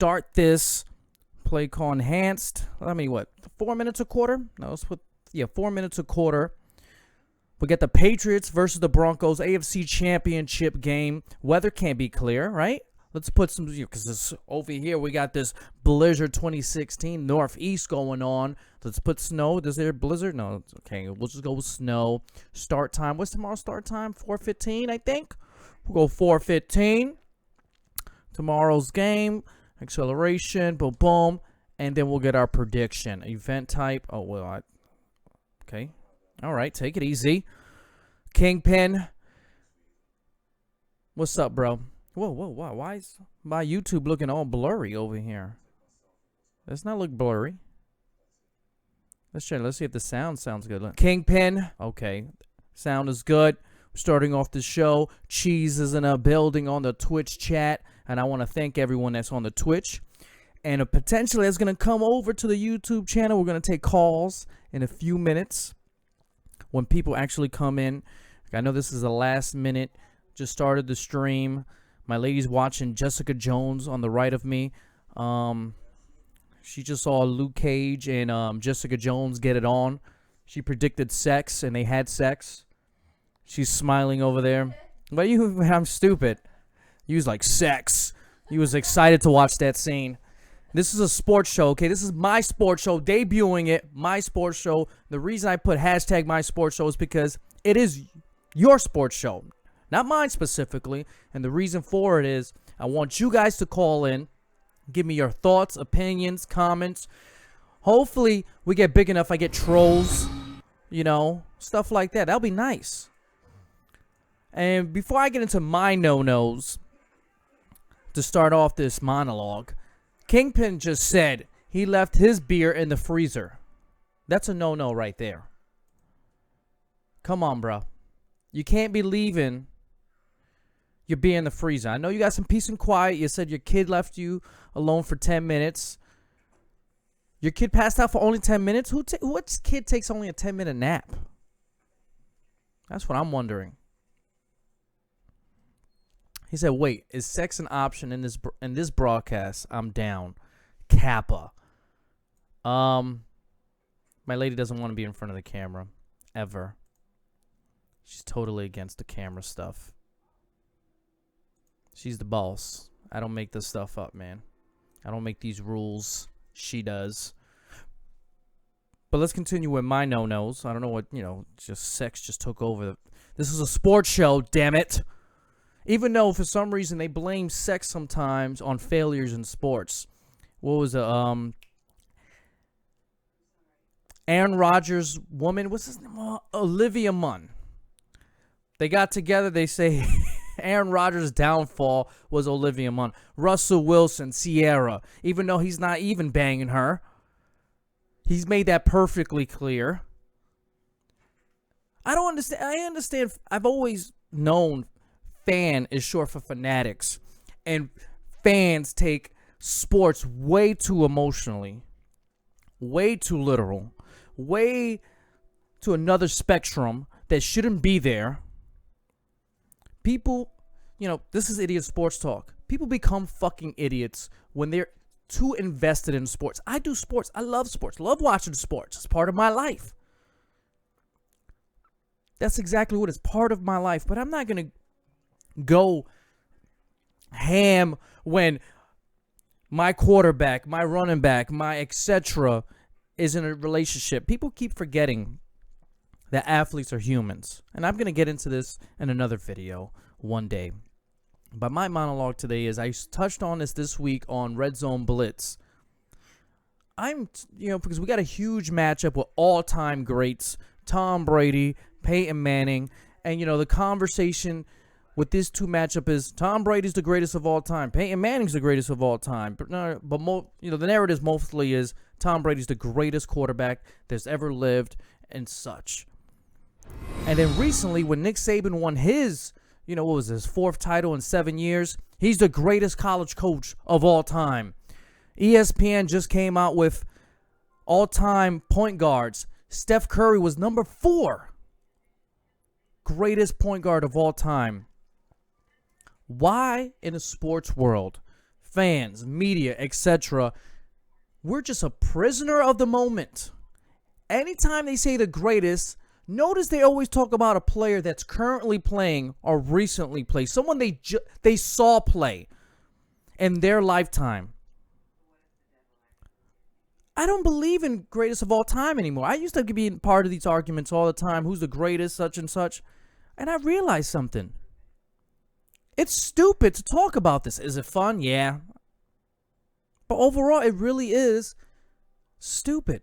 start this play call enhanced. I mean, what, 4 minutes a quarter? No, let's put, 4 minutes a quarter. We get the Patriots versus the Broncos AFC Championship game. Weather can't be clear, right? Let's put some, because over here we got this Blizzard 2016 Northeast going on. Let's put snow. Is there a blizzard? No. Okay, we'll just go with snow. Start time. What's tomorrow's start time? 4:15, I think. We'll go 4:15. Tomorrow's game. Acceleration. Boom, boom. And then we'll get our prediction. Event type. Oh, well, okay. All right, take it easy. Kingpin. What's up, bro? Whoa, wow. Why is my YouTube looking all blurry over here? Does not look blurry. Let's check. Let's see if the sound sounds good. Kingpin. Okay. Sound is good. Starting off the show. Cheese is in a building on the Twitch chat. And I want to thank everyone that's on the Twitch. And potentially it's going to come over to the YouTube channel. We're going to take calls in a few minutes when people actually come in. I know this is the last minute. Just started the stream. My lady's watching Jessica Jones on the right of me. She just saw Luke Cage and Jessica Jones get it on. She predicted sex, and they had sex. She's smiling over there. But I'm stupid. You was like, sex. You was excited to watch that scene. This is a sports show, okay? This is my sports show, debuting it, my sports show. The reason I put hashtag my sports show is because it is your sports show. Not mine specifically, and the reason for it is I want you guys to call in, give me your thoughts, opinions, comments. Hopefully, we get big enough I get trolls, stuff like that. That'll be nice. And before I get into my no-nos, to start off this monologue, Kingpin just said he left his beer in the freezer. That's a no-no right there. Come on, bro. You can't be leaving your beer in the freezer. I know you got some peace and quiet. You said your kid left you alone for 10 minutes. Your kid passed out for only 10 minutes? What kid takes only a 10-minute nap? That's what I'm wondering. He said, wait, is sex an option in this broadcast? I'm down. Kappa. My lady doesn't want to be in front of the camera. Ever. She's totally against the camera stuff. She's the boss. I don't make this stuff up, man. I don't make these rules. She does. But let's continue with my no-nos. I don't know what, just sex just took over. This is a sports show, damn it. Even though for some reason they blame sex sometimes on failures in sports. What was it? Aaron Rodgers' woman, what's his name? Olivia Munn. They got together, they say Aaron Rodgers' downfall was Olivia Munn. Russell Wilson, Sierra, even though he's not even banging her. He's made that perfectly clear. I don't understand. I understand. I've always known fan is short for fanatics. And fans take sports way too emotionally. Way too literal. Way to another spectrum that shouldn't be there. People, this is idiot sports talk. People become fucking idiots when they're too invested in sports. I do sports. I love sports. Love watching sports. It's part of my life. That's exactly what is part of my life. But I'm not going to go ham when my quarterback, my running back, my etc. is in a relationship. People keep forgetting that athletes are humans. And I'm going to get into this in another video one day. But my monologue today is I touched on this week on Red Zone Blitz. Because we got a huge matchup with all-time greats, Tom Brady, Peyton Manning. And, the conversation with this two matchup is Tom Brady's the greatest of all time. Peyton Manning's the greatest of all time. But the narrative mostly is Tom Brady's the greatest quarterback that's ever lived and such. And then recently, when Nick Saban won his, his fourth title in 7 years, he's the greatest college coach of all time. ESPN just came out with all-time point guards. Steph Curry was number 4. Greatest point guard of all time. Why in a sports world, fans, media, etc. We're just a prisoner of the moment. Anytime they say the greatest, notice they always talk about a player that's currently playing or recently played, someone they saw play in their lifetime. I don't believe in greatest of all time anymore. I used to be part of these arguments all the time. Who's the greatest, such and such? And I realized something. It's stupid to talk about this. Is it fun? Yeah. But overall, it really is stupid.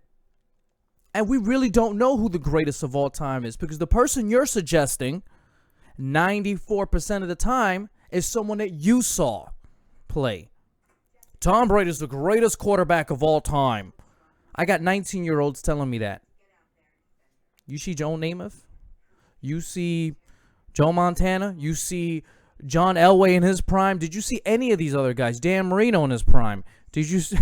And we really don't know who the greatest of all time is, because the person you're suggesting 94% of the time is someone that you saw play. Tom Brady is the greatest quarterback of all time. I got 19-year-olds telling me that. You see Joe Namath? You see Joe Montana? You see John Elway in his prime? Did you see any of these other guys? Dan Marino in his prime? Did you see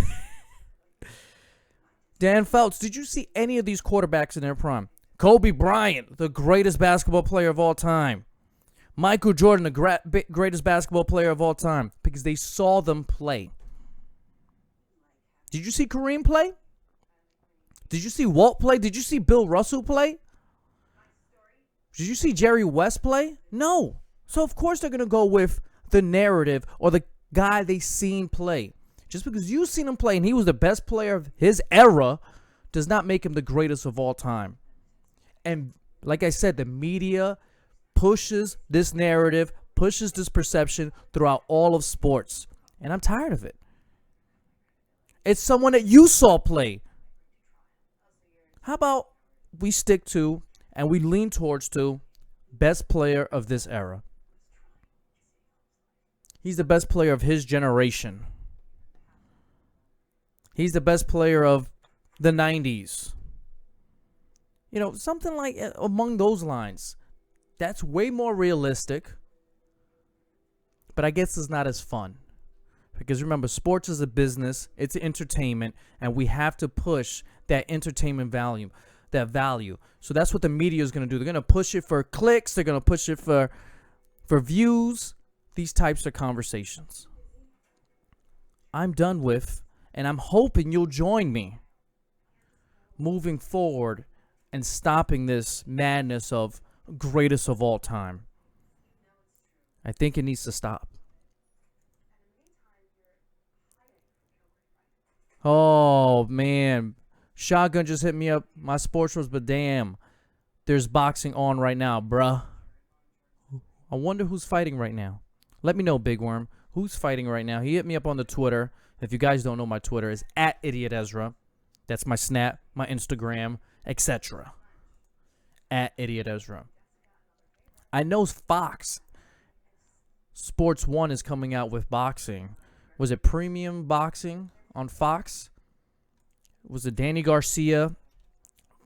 Dan Phelps? Did you see any of these quarterbacks in their prime? Kobe Bryant, the greatest basketball player of all time. Michael Jordan, the greatest basketball player of all time, because they saw them play. Did you see Kareem play? Did you see Walt play? Did you see Bill Russell play? Did you see Jerry West play? No. So, of course, they're going to go with the narrative or the guy they seen play. Just because you've seen him play and he was the best player of his era does not make him the greatest of all time. And like I said, the media pushes this narrative, pushes this perception throughout all of sports. And I'm tired of it. It's someone that you saw play. How about we stick to and we lean towards to best player of this era? He's the best player of his generation. He's the best player of the 90s. You know, something like among those lines. That's way more realistic. But I guess it's not as fun. Because remember, sports is a business. It's entertainment. And we have to push that entertainment value. So that's what the media is going to do. They're going to push it for clicks. They're going to push it for views. These types of conversations. I'm done with, and I'm hoping you'll join me moving forward and stopping this madness of greatest of all time. I think it needs to stop. Oh, man. Shotgun just hit me up. My sports was, but damn. There's boxing on right now, bruh. I wonder who's fighting right now. Let me know, Big Worm. Who's fighting right now? He hit me up on the Twitter. If you guys don't know, my Twitter is @IdiotEzra. That's my Snap, my Instagram, etc. @IdiotEzra. I know Fox Sports 1 is coming out with boxing. Was it Premium Boxing on Fox? Was it Danny Garcia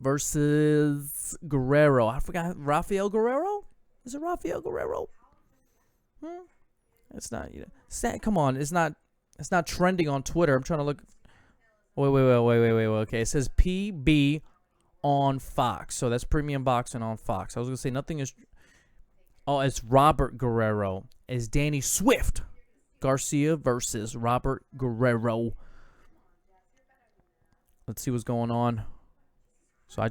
versus Guerrero? I forgot. Rafael Guerrero? Is it Rafael Guerrero? It's not. Come on. It's not trending on Twitter. I'm trying to look. Wait. Okay, it says PB on Fox. So that's Premium Boxing on Fox. I was gonna say nothing is. Oh, it's Robert Guerrero. It's Danny Swift Garcia versus Robert Guerrero. Let's see what's going on. So I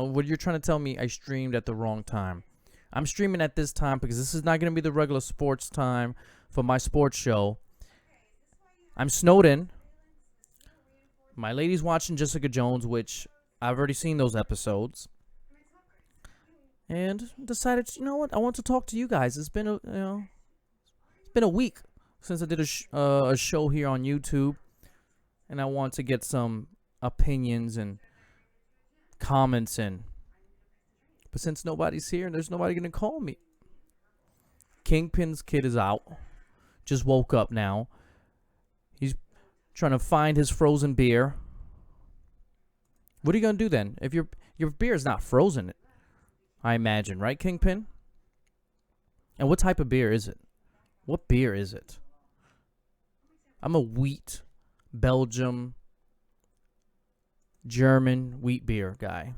what you're trying to tell me, I streamed at the wrong time. I'm streaming at this time because this is not going to be the regular sports time for my sports show. I'm snowed in. My lady's watching Jessica Jones, which I've already seen those episodes. And decided, you know what? I want to talk to you guys. It's been a week since I did a show here on YouTube, and I want to get some opinions and comments in. But since nobody's here and there's nobody going to call me. Kingpin's kid is out. Just woke up now. He's trying to find his frozen beer. What are you going to do then? If your beer is not frozen, I imagine, right, Kingpin? And what type of beer is it? What beer is it? I'm a wheat, Belgium, German wheat beer guy.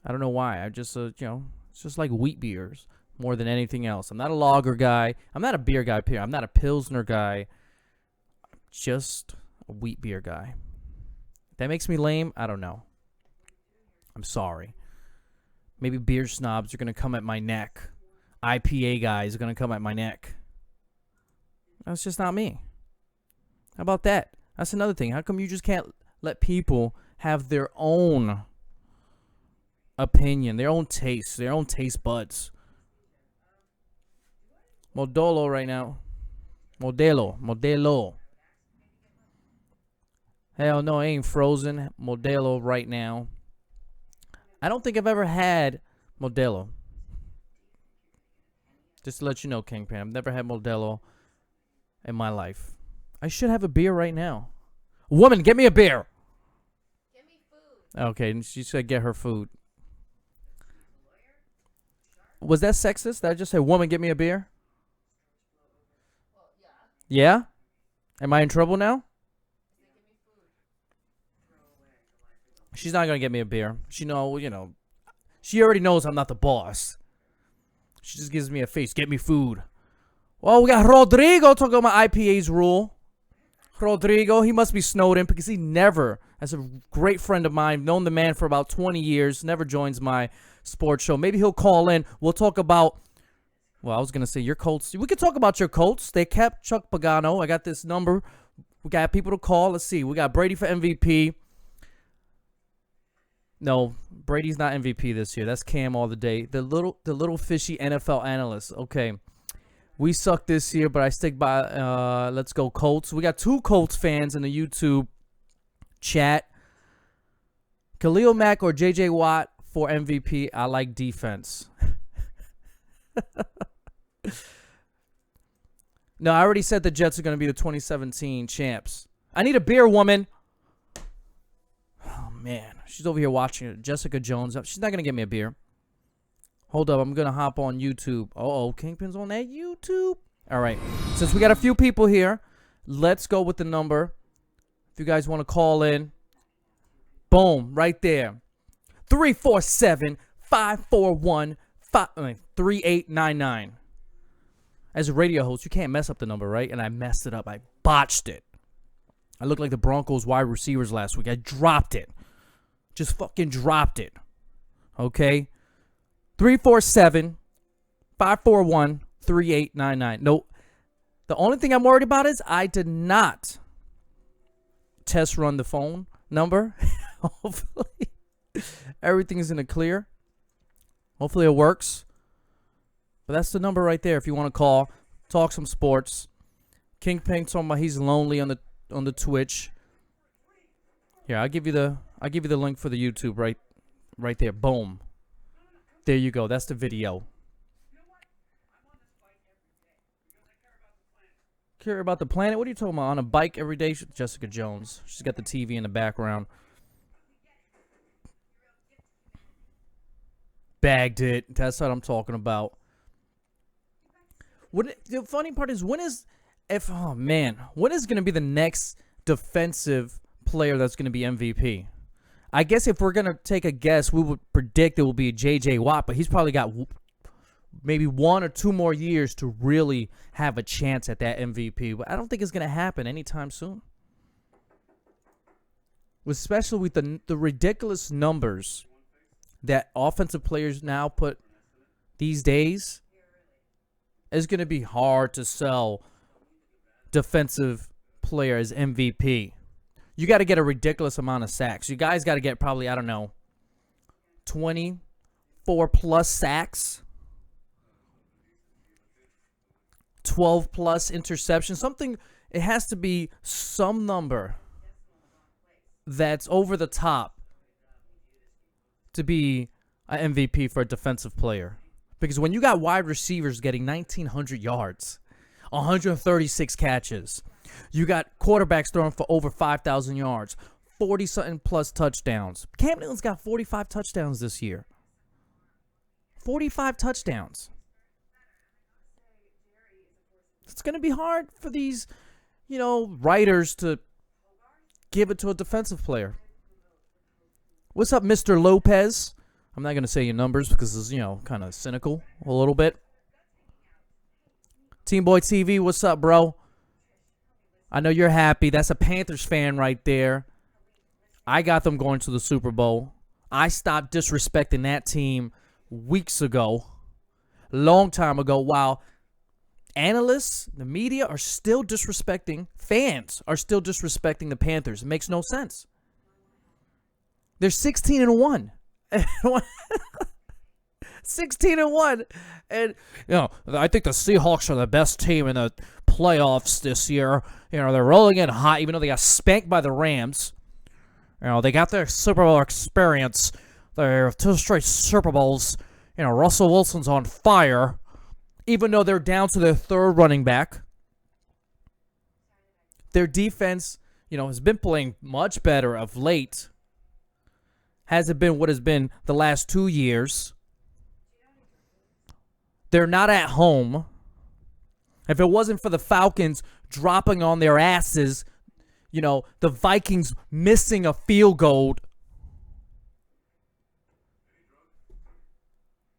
I don't know why. I just, it's just like wheat beers. more than anything else. I'm not a lager guy. I'm not a beer guy, period. I'm not a Pilsner guy. I'm just a wheat beer guy. That makes me lame? I don't know. I'm sorry. Maybe beer snobs are going to come at my neck. IPA guys are going to come at my neck. That's just not me. How about that? That's another thing. How come you just can't let people have their own opinion, their own taste, their own taste buds? Modelo right now. Modelo. Hell no, it ain't frozen. Modelo right now. I don't think I've ever had Modelo. Just to let you know, Kingpin, I've never had Modelo in my life. I should have a beer right now. Woman, get me a beer. Get me food. Okay, and she said get her food. Was that sexist? Did I just say, woman, get me a beer? Well, yeah. Yeah? Am I in trouble now? Say give me food. She's not going to get me a beer. She already knows I'm not the boss. She just gives me a face. Get me food. Well, we got Rodrigo talking about my IPA's rule. Rodrigo, he must be snowed in because he never, as a great friend of mine, known the man for about 20 years, never joins my sports show. Maybe he'll call in. We'll talk about, well, I was going to say your Colts. We could talk about your Colts. They kept Chuck Pagano. I got this number. We got people to call. Let's see. We got Brady for MVP. No, Brady's not MVP this year. That's Cam all the day. The little fishy NFL analyst. Okay. We suck this year, but I stick by let's go Colts. We got 2 Colts fans in the YouTube chat. Khalil Mack or JJ Watt for MVP. I like defense. No, I already said the Jets are going to be the 2017 champs. I need a beer, woman. Oh, man. She's over here watching it. Jessica Jones. She's not going to get me a beer. Hold up. I'm going to hop on YouTube. Uh-oh. Kingpin's on that YouTube. All right. Since we got a few people here, let's go with the number. If you guys want to call in. Boom. Right there. 347-541-3899. As a radio host, you can't mess up the number, right? And I messed it up. I botched it. I looked like the Broncos wide receivers last week. I dropped it. Just fucking dropped it. Okay? 347-541-3899. No, the only thing I'm worried about is I did not test run the phone number. Hopefully, everything is in the clear. Hopefully, it works. But that's the number right there if you want to call, talk some sports. Kingpin talking about he's lonely on the Twitch. Here, I'll give you the link for the YouTube right there. Boom. There you go. That's the video. Care about the planet? What are you talking about? On a bike every day? Jessica Jones. She's got the TV in the background. Bagged it. That's what I'm talking about. The funny part is when is going to be the next defensive player that's going to be MVP? I guess if we're going to take a guess, we would predict it will be J.J. Watt, but he's probably got maybe 1 or 2 more years to really have a chance at that MVP. But I don't think it's going to happen anytime soon. Especially with the ridiculous numbers that offensive players now put these days, it's going to be hard to sell defensive player as MVP. You got to get a ridiculous amount of sacks. You guys got to get probably, 24 plus sacks, 12 plus interceptions. Something, it has to be some number that's over the top to be an MVP for a defensive player. Because when you got wide receivers getting 1,900 yards, 136 catches, you got quarterbacks throwing for over 5,000 yards, 40-something plus touchdowns. Cam Newton's got 45 touchdowns this year. 45 touchdowns. It's going to be hard for these, writers to give it to a defensive player. What's up, Mr. Lopez? I'm not going to say your numbers because it's, kind of cynical a little bit. Team Boy TV, what's up, bro? I know you're happy. That's a Panthers fan right there. I got them going to the Super Bowl. I stopped disrespecting that team weeks ago, long time ago, while analysts, the media are still disrespecting, fans are still disrespecting the Panthers. It makes no sense. They're 16-1. 16-1. And, I think the Seahawks are the best team in the playoffs this year. They're rolling in hot, even though they got spanked by the Rams. They got their Super Bowl experience. They're 2 straight Super Bowls. Russell Wilson's on fire, even though they're down to their 3rd running back. Their defense, has been playing much better of late. Hasn't been what has been the last 2 years. They're not at home. If it wasn't for the Falcons dropping on their asses, the Vikings missing a field goal,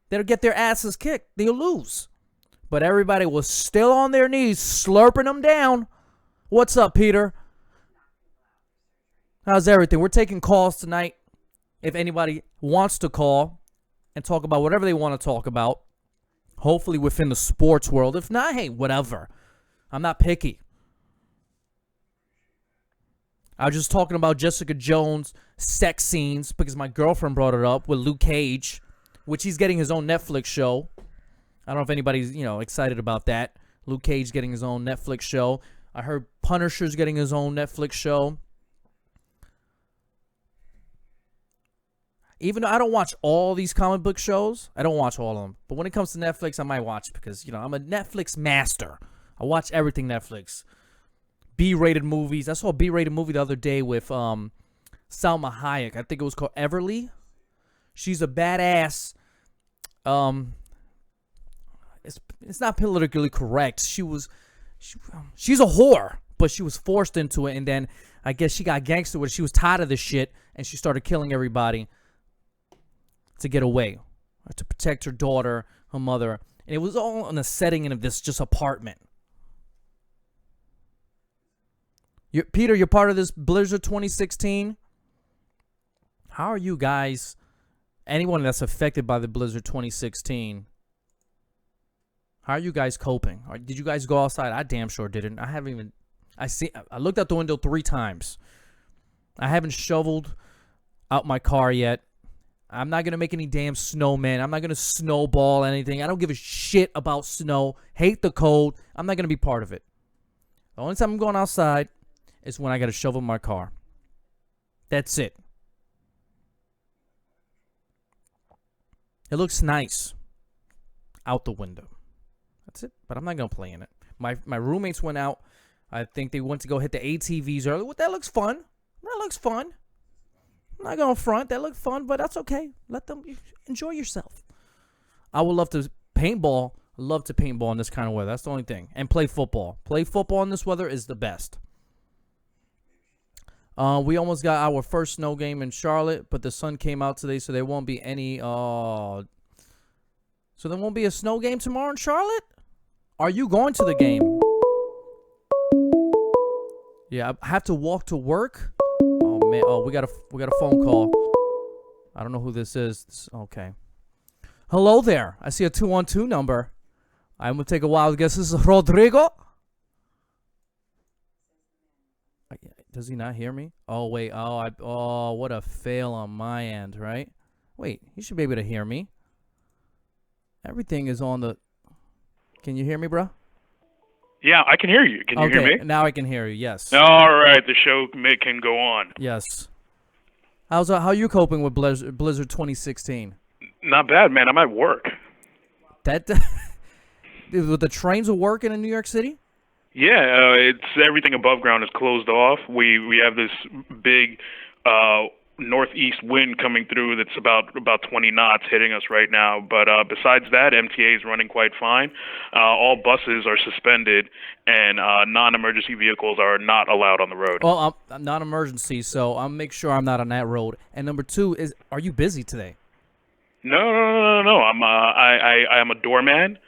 they'll get their asses kicked. They'll lose. But everybody was still on their knees, slurping them down. What's up, Peter? How's everything? We're taking calls tonight. If anybody wants to call and talk about whatever they want to talk about, hopefully within the sports world. If not, hey, whatever. I'm not picky. I was just talking about Jessica Jones' sex scenes because my girlfriend brought it up with Luke Cage, which he's getting his own Netflix show. I don't know if anybody's, excited about that. Luke Cage getting his own Netflix show. I heard Punisher's getting his own Netflix show. Even though I don't watch all these comic book shows, I don't watch all of them. But when it comes to Netflix, I might watch because, I'm a Netflix master. I watch everything Netflix. B-rated movies. I saw a B-rated movie the other day with Salma Hayek. I think it was called Everly. She's a badass. It's not politically correct. She's a whore, but she was forced into it, and then I guess she got gangster with it. She was tired of this shit, and she started killing everybody to get away, to protect her daughter, her mother, and it was all in the setting of this just apartment. Peter, you're part of this Blizzard 2016. How are you guys? Anyone that's affected by the Blizzard 2016, how are you guys coping? Or did you guys go outside? I damn sure didn't. I looked out the window 3 times. I haven't shoveled out my car yet. I'm not going to make any damn snowmen. I'm not going to snowball anything. I don't give a shit about snow. Hate the cold. I'm not going to be part of it. The only time I'm going outside is when I got to shovel my car. That's it. It looks nice out the window. That's it. But I'm not going to play in it. My roommates went out. I think they went to go hit the ATVs early. Well, that looks fun. That looks fun. I'm not going to front. That looked fun, but that's okay. Let them enjoy yourself. I would love to paintball. I love to paintball in this kind of weather. That's the only thing. And play football. Play football in this weather is the best. We almost got our first snow game in Charlotte, but the sun came out today, so there won't be any. So there won't be a snow game tomorrow in Charlotte? Are you going to the game? Yeah, I have to walk to work. Oh man! Oh, we got a phone call. I don't know who this is. Okay. Hello there. I see a 212 number. I'm gonna take a wild guess. This is Rodrigo. Does he not hear me? Oh wait. Oh, what a fail on my end, right? Wait, he should be able to hear me. Everything is on the. Can you hear me, bro? Yeah, I can hear you. Can you hear me? Now I can hear you. Yes. All right, the show can go on. Yes. How are you coping with Blizzard 2016? Not bad, man. I'm at work. The trains are working in New York City? Yeah, it's everything above ground is closed off. We have this big northeast wind coming through that's about 20 knots hitting us right now. But besides that, MTA is running quite fine. All buses are suspended, and non-emergency vehicles are not allowed on the road. Well, I'm not emergency, so I'll make sure I'm not on that road. And number 2 is, are you busy today? No. I am a doorman,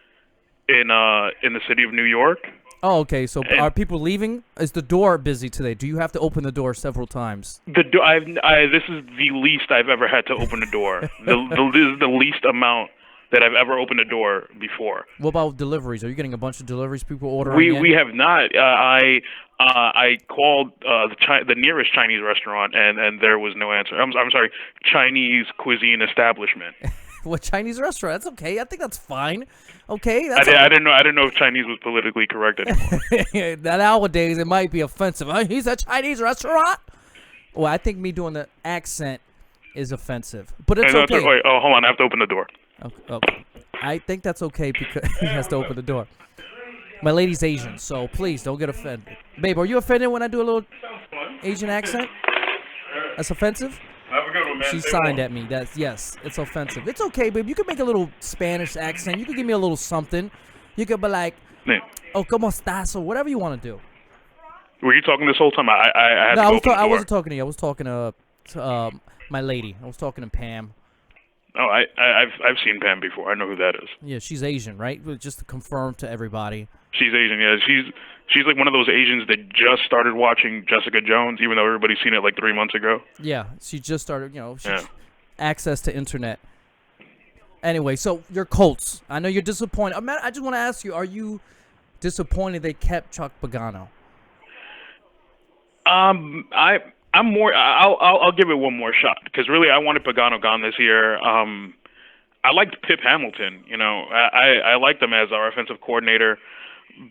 in the city of New York. Oh, okay. So And- are people leaving? Is the door busy today? Do you have to open the door several times? This is the least I've ever had to open a door. This is the least amount that I've ever opened a door before. What about deliveries? Are you getting a bunch of deliveries? People ordering in? We have not. I called the nearest Chinese restaurant and there was no answer. I'm sorry, Chinese cuisine establishment. What Chinese restaurant? That's okay. I think that's fine. Okay. I That's didn't know if Chinese was politically correct anymore. that nowadays it might be offensive. He's a Chinese restaurant. Well, I think me doing the accent is offensive, but it's No, okay. wait, hold on, I have to open the door. Okay. I think that's okay because he has to open the door. My lady's Asian, so please don't get offended. Babe, are you offended when I do a little Asian accent? That's offensive? Have a good one, man. She Stay signed warm. at me. Yes, it's offensive. It's okay, babe. You can make a little Spanish accent. You can give me a little something. You could be like, Yeah. "Oh, como estás?" or whatever you want to do. Were you talking this whole time? I had No, to open the door. I wasn't talking to you. I was talking to my lady. I was talking to Pam. Oh, I've seen Pam before. I know who that is. Yeah, she's Asian, right? Just to confirm to everybody. She's Asian. Yeah, she's like one of those Asians that just started watching Jessica Jones, even though everybody's seen it like 3 months ago. Yeah, she just started. She Yeah. access to internet. Anyway, so your Colts. I know you're disappointed. I just want to ask you: are you disappointed they kept Chuck Pagano? I'm more. I'll give it one more shot because really I wanted Pagano gone this year. I liked Pip Hamilton. You know, I liked him as our offensive coordinator,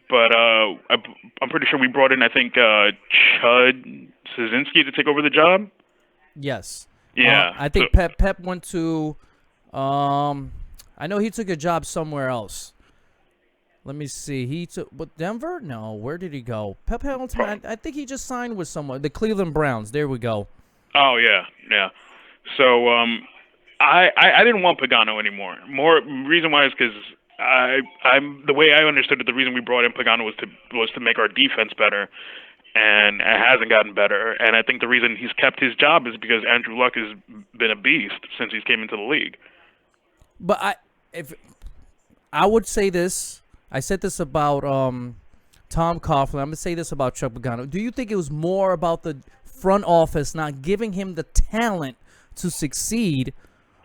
but I'm pretty sure we brought in I think Chud Szynski to take over the job. Yes. Yeah. I think so- Pep went to. I know he took a job somewhere else. Let me see. He took Denver? No. Where did he go? Pep Hamilton. I think he just signed with someone. The Cleveland Browns. There we go. Oh yeah. So I didn't want Pagano anymore. More reason why is because I'm the way I understood it. The reason we brought in Pagano was to make our defense better, and it hasn't gotten better. And I think the reason he's kept his job is because Andrew Luck has been a beast since he's came into the league. But if I would say this, I said this about Tom Coughlin. I'm gonna say this about Chuck Pagano. Do you think it was more about the front office not giving him the talent to succeed,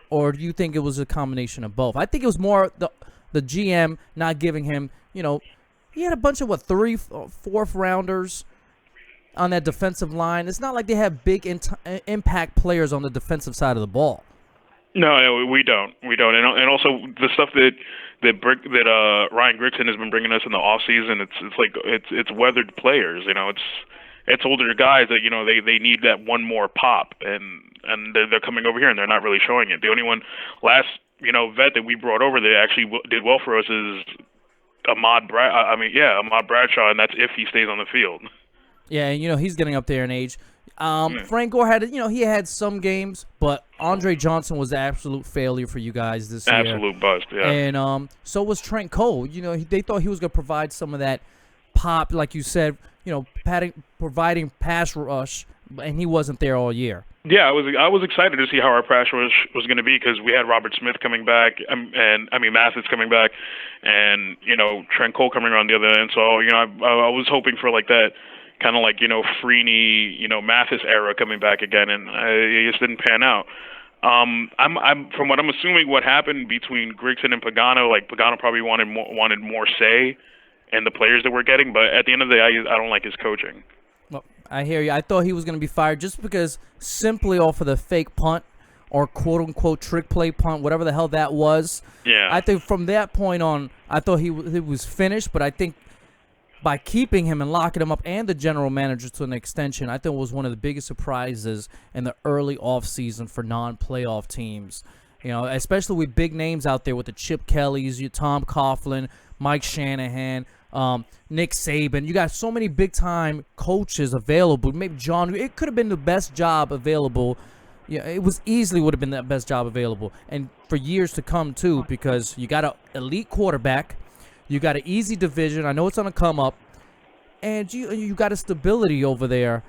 or do you think it was a combination of both? I think it was more the GM not giving him. He had a bunch of fourth rounders on that defensive line. It's not like they have big impact players on the defensive side of the ball. No, we don't. And also the stuff that Ryan Grigson has been bringing us in the off season, it's weathered players. It's older guys that they need that one more pop, and they're coming over here and they're not really showing it. The only one last vet that we brought over that actually did well for us is Ahmad Bradshaw, and that's if he stays on the field. Yeah, and he's getting up there in age. Frank Gore had, he had some games, but Andre Johnson was the absolute failure for you guys this year. Absolute bust, yeah. And so was Trent Cole. They thought he was going to provide some of that pop, like you said, providing pass rush, and he wasn't there all year. Yeah, I was excited to see how our pass rush was going to be because we had Robert Smith coming back, and Mathis coming back, and Trent Cole coming around the other end. So I was hoping for like that. Kind of like Freeney, Mathis era coming back again, and it just didn't pan out. I'm from what I'm assuming, what happened between Grigson and Pagano, like Pagano probably wanted more say in the players that we're getting, but at the end of the day, I don't like his coaching. Well, I hear you. I thought he was going to be fired just because simply off of the fake punt or quote unquote trick play punt, whatever the hell that was. Yeah. I think from that point on, I thought he was finished, but I think by keeping him and locking him up and the general manager to an extension, I think it was one of the biggest surprises in the early offseason for non-playoff teams. Especially with big names out there with the Chip Kellys, Tom Coughlin, Mike Shanahan, Nick Saban. You got so many big-time coaches available. Maybe it could have been the best job available. Yeah, it would have been the best job available. And for years to come, too, because you got an elite quarterback. You got an easy division. I know it's on a come up, and you got a stability over there.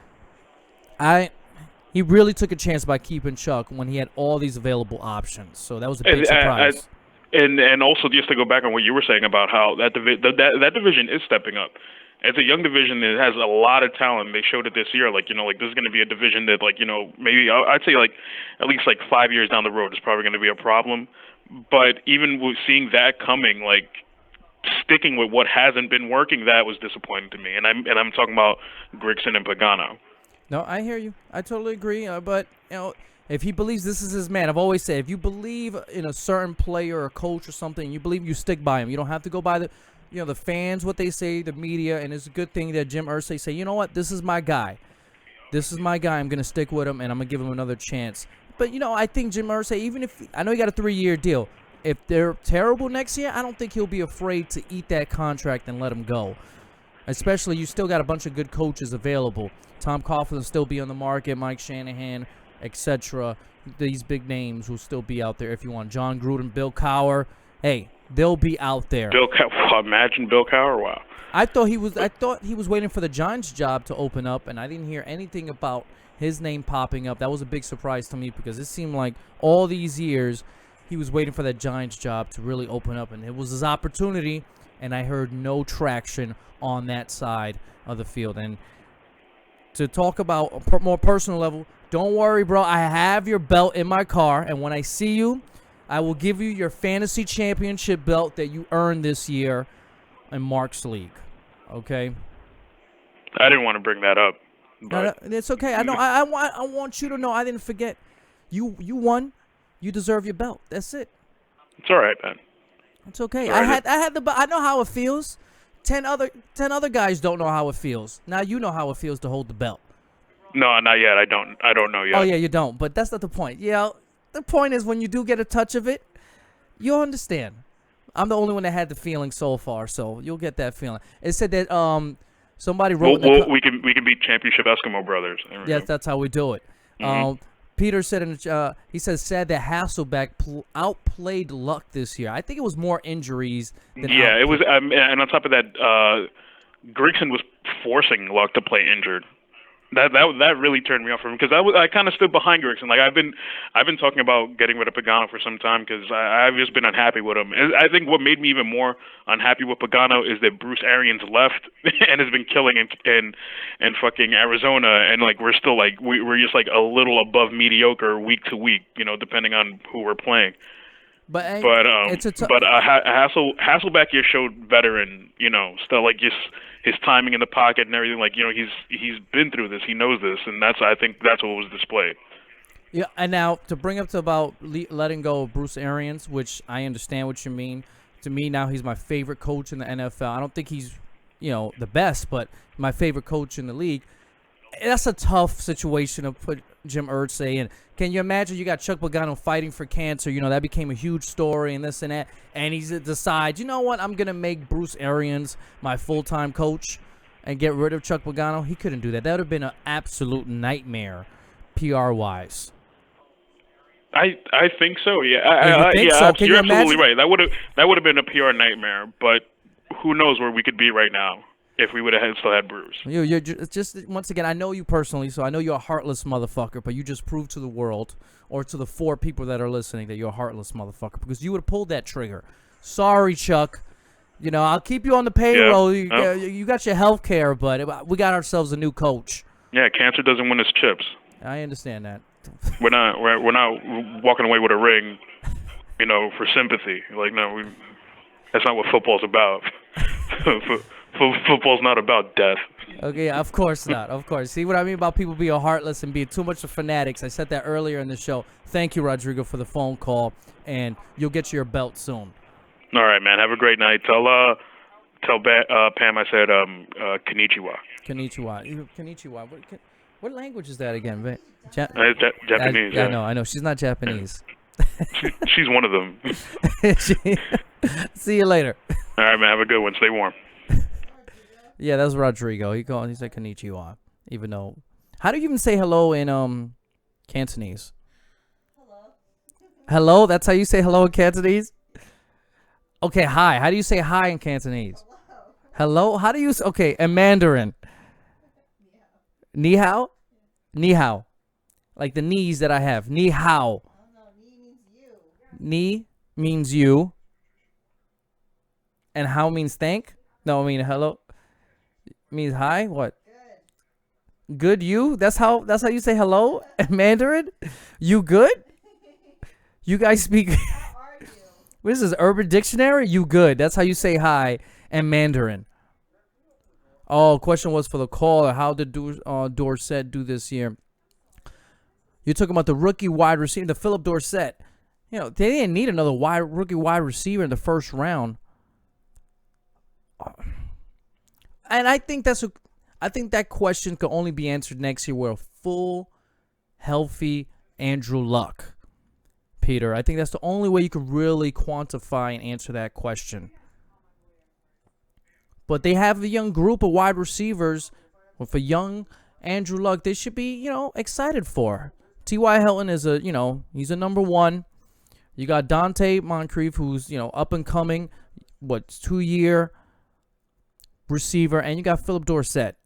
He really took a chance by keeping Chuck when he had all these available options. So that was a big surprise. and also just to go back on what you were saying about how that division is stepping up. It's a young division that has a lot of talent. They showed it this year. Like, like this is going to be a division that, like, maybe I'd say like at least like 5 years down the road is probably going to be a problem. But even with seeing that coming, like sticking with what hasn't been working, that was disappointing to me. And I'm talking about Grigson and Pagano. No, I hear you. I totally agree. But if he believes this is his man, I've always said, if you believe in a certain player or coach or something, you believe, you stick by him. You don't have to go by the fans, what they say, the media, and it's a good thing that Jim Irsay say, you know what, this is my guy. This is my guy. I'm going to stick with him, and I'm going to give him another chance. But, I think Jim Irsay, even if, I know he got a 3-year deal, if they're terrible next year, I don't think he'll be afraid to eat that contract and let him go. Especially, you still got a bunch of good coaches available. Tom Coughlin will still be on the market, Mike Shanahan, etc. These big names will still be out there if you want. John Gruden, Bill Cowher, hey, they'll be out there. Imagine Bill Cowher. Wow. I thought he was waiting for the Giants job to open up, and I didn't hear anything about his name popping up. That was a big surprise to me because it seemed like all these years he was waiting for that Giants job to really open up, and it was his opportunity, and I heard no traction on that side of the field. And to talk about a more personal level, don't worry, bro. I have your belt in my car, and when I see you, I will give you your fantasy championship belt that you earned this year in Mark's league. Okay? I didn't want to bring that up. No, it's okay. I know. I want you to know I didn't forget. You won. You deserve your belt. That's it. It's all right, man. It's okay. All right. I know how it feels. 10 other guys don't know how it feels. Now you know how it feels to hold the belt. No, not yet. I don't know yet. Oh yeah, you don't. But that's not the point. Yeah, the point is when you do get a touch of it, you'll understand. I'm the only one that had the feeling so far, so you'll get that feeling. It said that somebody wrote. We can be championship Eskimo brothers. Yes, that's how we do it. Mm-hmm. Peter said he says sad that Hasselbeck outplayed Luck this year. I think it was more injuries than it was. And on top of that, Grigson was forcing Luck to play injured. That really turned me off from him because I kind of stood behind Grigson. Like I've been talking about getting rid of Pagano for some time because I've just been unhappy with him. And I think what made me even more unhappy with Pagano is that Bruce Arians left and has been killing in fucking Arizona, and like we're still like we're just like a little above mediocre week to week, depending on who we're playing. But Hasselbeck here showed veteran, still like just his timing in the pocket and everything. Like he's been through this, he knows this, and I think that's what was displayed. Yeah, and now to bring up to about letting go of Bruce Arians, which I understand what you mean. To me now he's my favorite coach in the NFL. I don't think he's the best, but my favorite coach in the league. That's a tough situation to put Jim Irsay in. Can you imagine you got Chuck Pagano fighting for cancer? That became a huge story and this and that. And he decides, you know what, I'm going to make Bruce Arians my full-time coach and get rid of Chuck Pagano. He couldn't do that. That would have been an absolute nightmare PR-wise. I think so, yeah. You're absolutely right. That would have been a PR nightmare, but who knows where we could be right now if we would have still had Bruce. You're just once again, I know you personally, so I know you're a heartless motherfucker, but you just proved to the world or to the 4 people that are listening that you're a heartless motherfucker because you would have pulled that trigger. Sorry, Chuck. I'll keep you on the payroll. Yeah. You got your health care, but we got ourselves a new coach. Yeah, cancer doesn't win its chips. I understand that. We're not walking away with a ring, for sympathy. Like no, that's not what football's about. Football's not about death. Okay, of course not. Of course. See what I mean about people being heartless and being too much of fanatics? I said that earlier in the show. Thank you, Rodrigo, for the phone call, and you'll get your belt soon. All right, man. Have a great night. Tell Pam I said konnichiwa. Konnichiwa. What language is that again? Japanese. I know. She's not Japanese. She's one of them. See you later. All right, man. Have a good one. Stay warm. Yeah, that's Rodrigo. He said konnichiwa. Even though, how do you even say hello in Cantonese? Hello. That's how you say hello in Cantonese. Okay, hi. How do you say hi in Cantonese? Hello. How do you say? Okay, in Mandarin. Ni hao. Ni hao. Like the knees that I have. Ni hao. Ni means you. And how means thank? No, I mean hello. Means hi. What? Good you? That's how you say hello in Mandarin? You good? You guys speak What is this, Urban Dictionary? You good. That's how you say hi in Mandarin. Oh, question was for the caller. How did Dorsett do this year? You're talking about the rookie wide receiver, the Philip Dorsett. You know, they didn't need another rookie wide receiver in the first round. And I think that question could only be answered next year with a full, healthy Andrew Luck. Peter, I think that's the only way you can really quantify and answer that question. But they have a young group of wide receivers with a young Andrew Luck they should be, excited for. T.Y. Hilton is he's a number one. You got Dante Moncrief, who's, up and coming, 2-year receiver, and you got Philip Dorsett,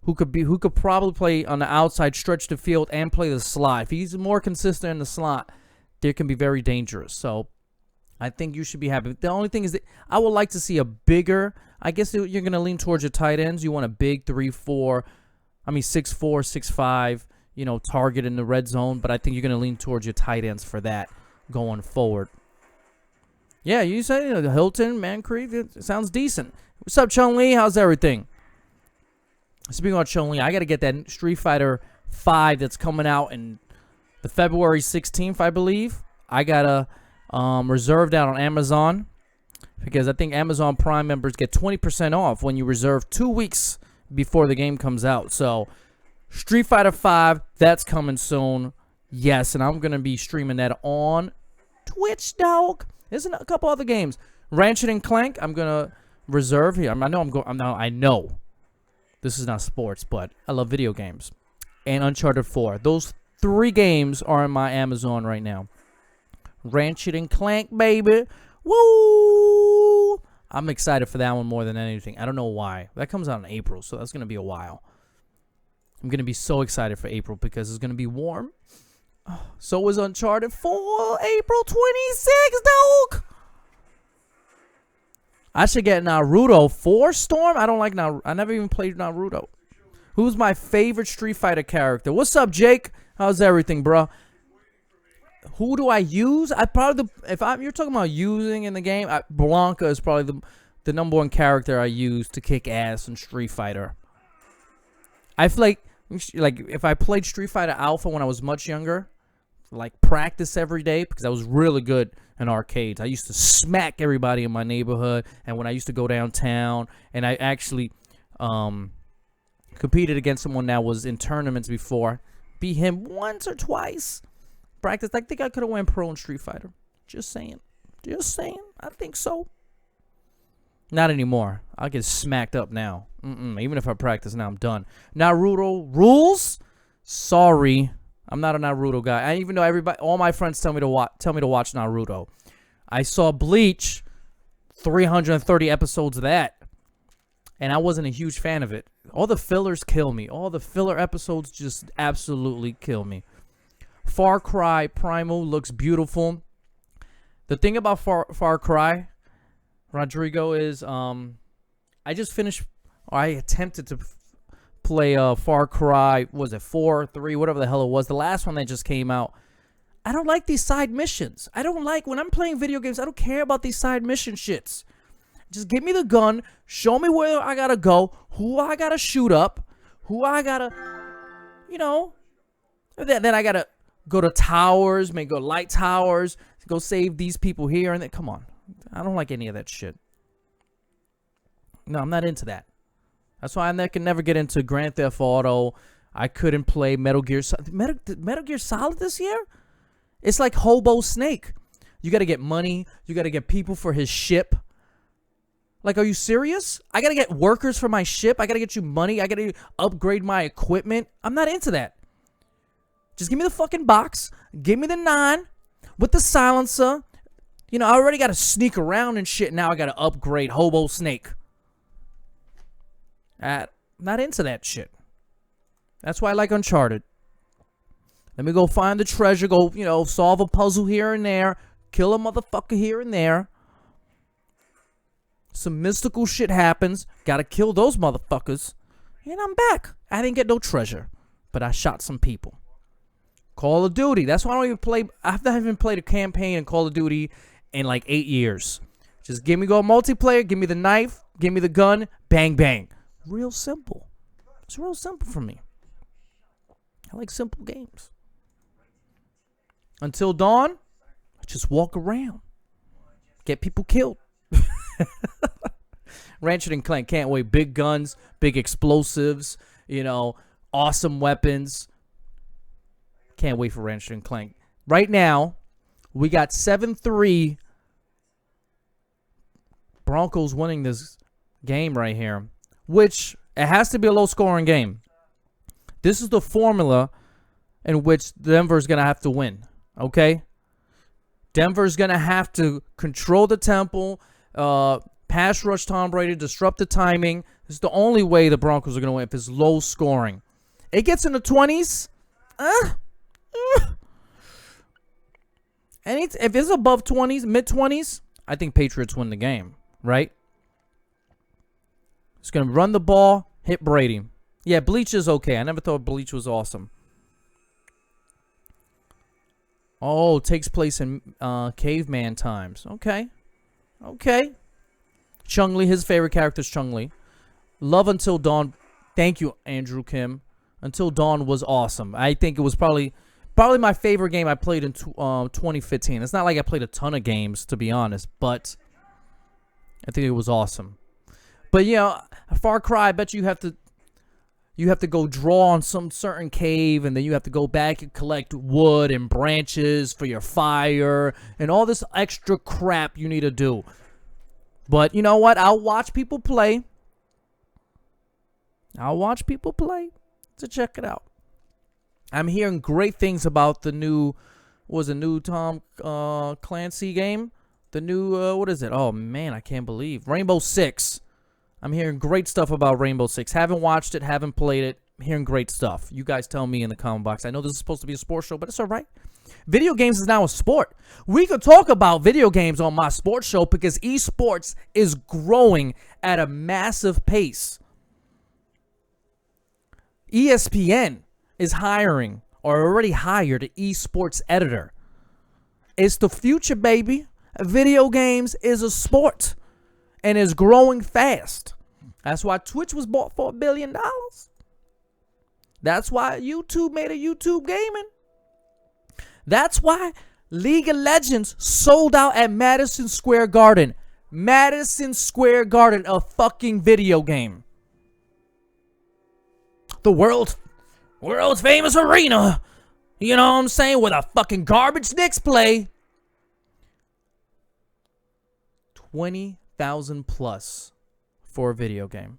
who could probably play on the outside, stretch the field, and play the slot. If he's more consistent in the slot, they can be very dangerous. So I think you should be happy. The only thing is that I would like to see a bigger, I guess you're going to lean towards your tight ends. You want a big 6'4", 6'5", target in the red zone. But I think you're going to lean towards your tight ends for that going forward. Yeah, you say Hilton, Moncrief, it sounds decent. What's up, Chun Li? How's everything? Speaking of Chun Li, I got to get that Street Fighter 5 that's coming out in the February 16th, I believe. I got to reserve that on Amazon because I think Amazon Prime members get 20% off when you reserve 2 weeks before the game comes out. So Street Fighter 5, that's coming soon. Yes, and I'm going to be streaming that on Twitch, dog. There's a couple other games. Ratchet and Clank, I'm going to reserve here. I know this is not sports, but I love video games. And Uncharted 4. Those 3 games are in my Amazon right now. Ratchet and Clank, baby. Woo! I'm excited for that one more than anything. I don't know why. That comes out in April, so that's going to be a while. I'm going to be so excited for April because it's going to be warm. So is Uncharted 4, April 26th, dog. I should get Naruto 4 Storm. I don't like Naruto. I never even played Naruto. Who's my favorite Street Fighter character? What's up, Jake? How's everything, bro? Who do I use? You're talking about using in the game, Blanca is probably the number one character I use to kick ass in Street Fighter. I feel like if I played Street Fighter Alpha when I was much younger, practice every day because I was really good in arcades. I used to smack everybody in my neighborhood, and when I used to go downtown, and I actually competed against someone that was in tournaments before, beat him once or twice. Practice. I think I could have went pro in Street Fighter. Just saying. I think so. Not anymore. I'll get smacked up now. Even if I practice now, I'm done. Naruto rules? Sorry. I'm not a Naruto guy. Even though all my friends tell me to watch Naruto. I saw Bleach, 330 episodes of that, and I wasn't a huge fan of it. All the fillers kill me. All the filler episodes just absolutely kill me. Far Cry Primal looks beautiful. The thing about Far Cry, Rodrigo, is I attempted to play Far Cry, was it 4, 3, whatever the hell it was, the last one that just came out. I don't like these side missions. When I'm playing video games, I don't care about these side mission shits. Just give me the gun, show me where I gotta go, who I gotta shoot up, who I gotta, then I gotta go to towers, go to light towers, go save these people here, and then, come on. I don't like any of that shit. No, I'm not into that. That's why I can never get into Grand Theft Auto. I couldn't play Metal Gear Solid. Metal Gear Solid this year? It's like Hobo Snake. You got to get money. You got to get people for his ship. Are you serious? I got to get workers for my ship. I got to get you money. I got to upgrade my equipment. I'm not into that. Just give me the fucking box. Give me the 9 with the silencer. I already got to sneak around and shit. Now I got to upgrade Hobo Snake. Not into that shit. That's why I like Uncharted. Let me go find the treasure. Go, solve a puzzle here and there. Kill a motherfucker here and there. Some mystical shit happens. Gotta kill those motherfuckers. And I'm back. I didn't get no treasure, but I shot some people. Call of Duty. That's why I don't even play. I haven't even played a campaign in Call of Duty in like 8 years. Just give me go multiplayer. Give me the knife. Give me the gun. Bang, bang. Real simple. It's real simple for me. I like simple games. Until Dawn, I just walk around. Get people killed. Ratchet and Clank, can't wait. Big guns, big explosives, you know, awesome weapons. Can't wait for Ratchet and Clank. Right now, we got 7-3 Broncos winning this game right here, which it has to be a low-scoring game. This is the formula in which Denver's going to have to win, okay? Denver's going to have to control the tempo, pass rush Tom Brady, disrupt the timing. This is the only way the Broncos are going to win if it's low scoring. It gets in the 20s. And if it's above 20s, mid-20s, I think Patriots win the game, right? It's going to run the ball, hit Brady. Yeah, Bleach is okay. I never thought Bleach was awesome. Oh, takes place in caveman times. Okay. Okay. Chung-Li, his favorite character is Chung-Li. Love Until Dawn. Thank you, Andrew Kim. Until Dawn was awesome. I think it was probably my favorite game I played in 2015. It's not like I played a ton of games, to be honest, but I think it was awesome. But yeah, Far Cry, I bet you have to go draw on some certain cave, and then you have to go back and collect wood and branches for your fire and all this extra crap you need to do. But you know what? I'll watch people play. To check it out. I'm hearing great things about the new, Tom Clancy game? The new, what is it? Oh, man, I can't believe. Rainbow Six. I'm hearing great stuff about Rainbow Six. Haven't watched it, haven't played it. I'm hearing great stuff. You guys tell me in the comment box. I know this is supposed to be a sports show, but it's all right. Video games is now a sport. We could talk about video games on my sports show because esports is growing at a massive pace. ESPN is hiring or already hired an esports editor. It's the future, baby. Video games is a sport and is growing fast. That's why Twitch was bought for $1 billion. That's why YouTube made a YouTube gaming. That's why League of Legends sold out at Madison Square Garden. Madison Square Garden, a fucking video game. The world's famous arena. You know what I'm saying? Where the fucking garbage Knicks play. 20,000 plus for a video game.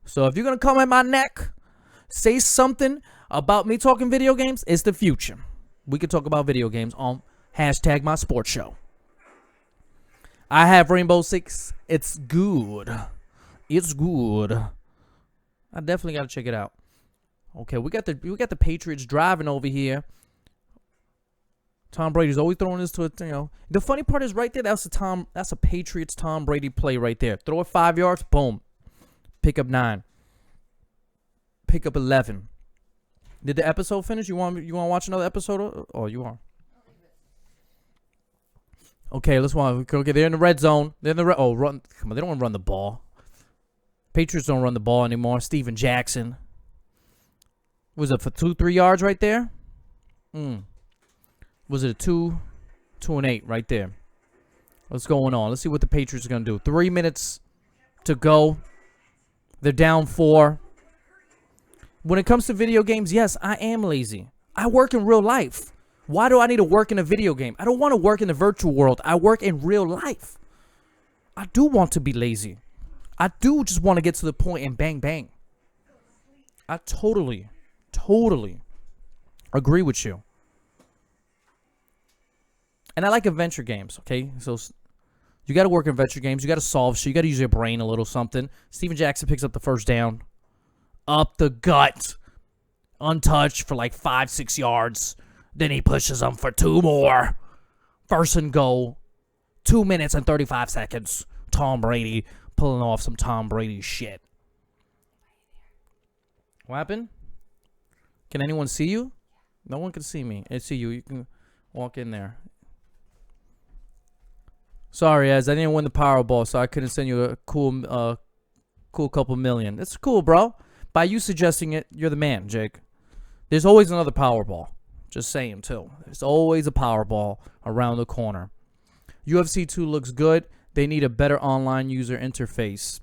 So if you're going to come at my neck, say something about me talking video games, it's the future. We could talk about video games on #MySportsShow. I have Rainbow Six. It's good. It's good. I definitely got to check it out. Okay, we got the Patriots driving over here. Tom Brady's always throwing this to a, The funny part is right there. That's a Patriots Tom Brady play right there. Throw it 5 yards, boom. Pick up 9. Pick up 11. Did the episode finish? You want to watch another episode? Oh, you are. Okay, let's watch. Okay, they're in the red zone. They're in the run. Come on, they don't want to run the ball. Patriots don't run the ball anymore. Steven Jackson. Was it for 2-3 yards right there? Was it a 2 and 8 right there? What's going on? Let's see what the Patriots are going to do. 3 minutes to go. They're down 4. When it comes to video games, yes, I am lazy. I work in real life. Why do I need to work in a video game? I don't want to work in the virtual world. I work in real life. I do want to be lazy. I do just want to get to the point and bang, bang. I totally agree with you. And I like adventure games, okay? So you got to work in adventure games. You got to solve shit. You got to use your brain a little something. Steven Jackson picks up the first down. Up the gut. Untouched for like 5-6 yards. Then he pushes them for 2 more. First and goal. 2 minutes and 35 seconds Tom Brady pulling off some Tom Brady shit. What happened? Can anyone see you? No one can see me. I see you. You can walk in there. Sorry, Az, I didn't win the Powerball, so I couldn't send you a cool couple million. That's cool, bro. By you suggesting it, you're the man, Jake. There's always another Powerball. Just saying, too. There's always a Powerball around the corner. UFC 2 looks good. They need a better online user interface.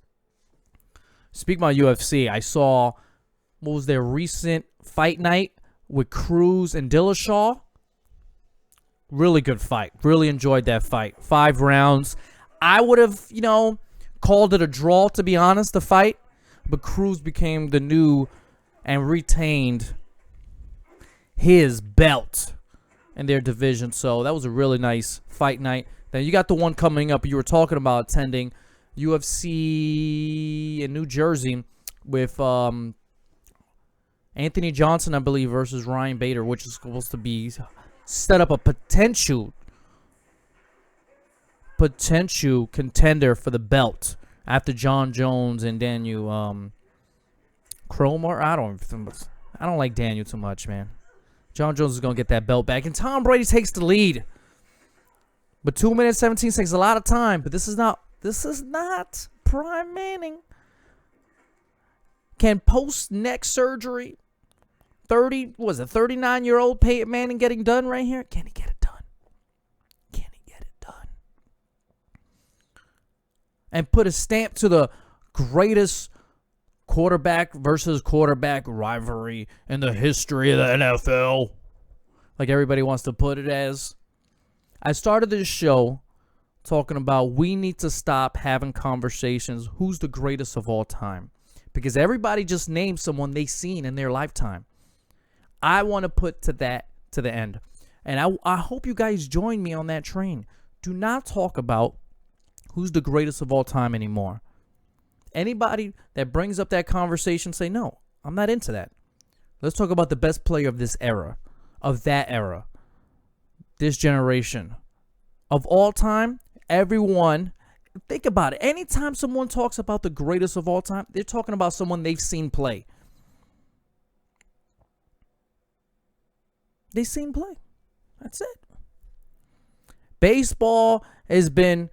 Speaking about UFC, I saw, what was their recent fight night with Cruz and Dillashaw? Really good fight. Really enjoyed that fight. 5 rounds. I would have, called it a draw, to be honest, the fight. But Cruz became the new and retained his belt in their division. So that was a really nice fight night. Then you got the one coming up you were talking about attending, UFC in New Jersey with Anthony Johnson, I believe, versus Ryan Bader, which is supposed to be set up a potential contender for the belt after John Jones and Daniel Cromer. I don't like Daniel too much, man. John Jones is gonna get that belt back, and Tom Brady takes the lead. But 2 minutes 17 takes a lot of time. But this is not Prime Manning. Can post neck surgery 39-year-old Peyton Manning getting done right here? Can he get it done? Can he get it done? And put a stamp to the greatest quarterback versus quarterback rivalry in the history of the NFL. Like everybody wants to put it as. I started this show talking about we need to stop having conversations who's the greatest of all time. Because everybody just named someone they've seen in their lifetime. I want to put to the end. And I hope you guys join me on that train. Do not talk about who's the greatest of all time anymore. Anybody that brings up that conversation, say, no, I'm not into that. Let's talk about the best player of this era, of that era, this generation. Of all time, everyone, think about it. Anytime someone talks about the greatest of all time, they're talking about someone they've seen play. They've seen play. That's it. Baseball has been,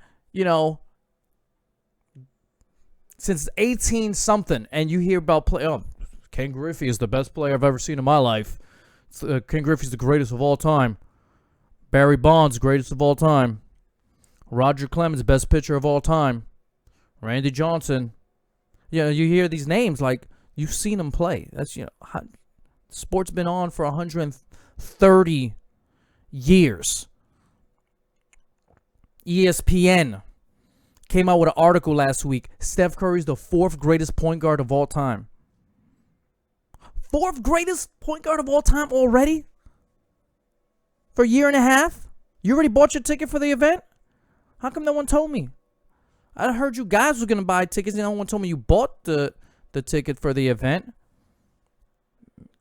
since 18-something, and you hear about play. Oh, Ken Griffey is the best player I've ever seen in my life. Ken Griffey's the greatest of all time. Barry Bonds, greatest of all time. Roger Clemens, best pitcher of all time. Randy Johnson. You hear these names like you've seen them play. That's sport's been on for 130 years. ESPN came out with an article last week. Steph Curry's the 4th greatest point guard of all time. 4th greatest point guard of all time already? For a year and a half? You already bought your ticket for the event? How come no one told me? I heard you guys were going to buy tickets and no one told me you bought the ticket for the event.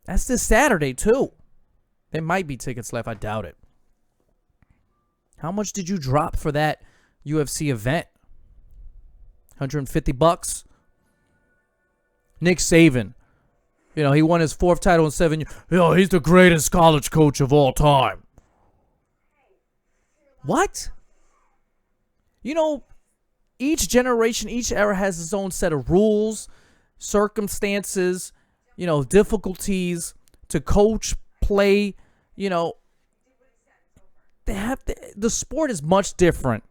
That's this Saturday, too. There might be tickets left. I doubt it. How much did you drop for that UFC event? $150? Nick Saban. He won his 4th title in 7 years. He's the greatest college coach of all time. What? Each generation, each era has its own set of rules, circumstances, difficulties to coach, play, the sport is much different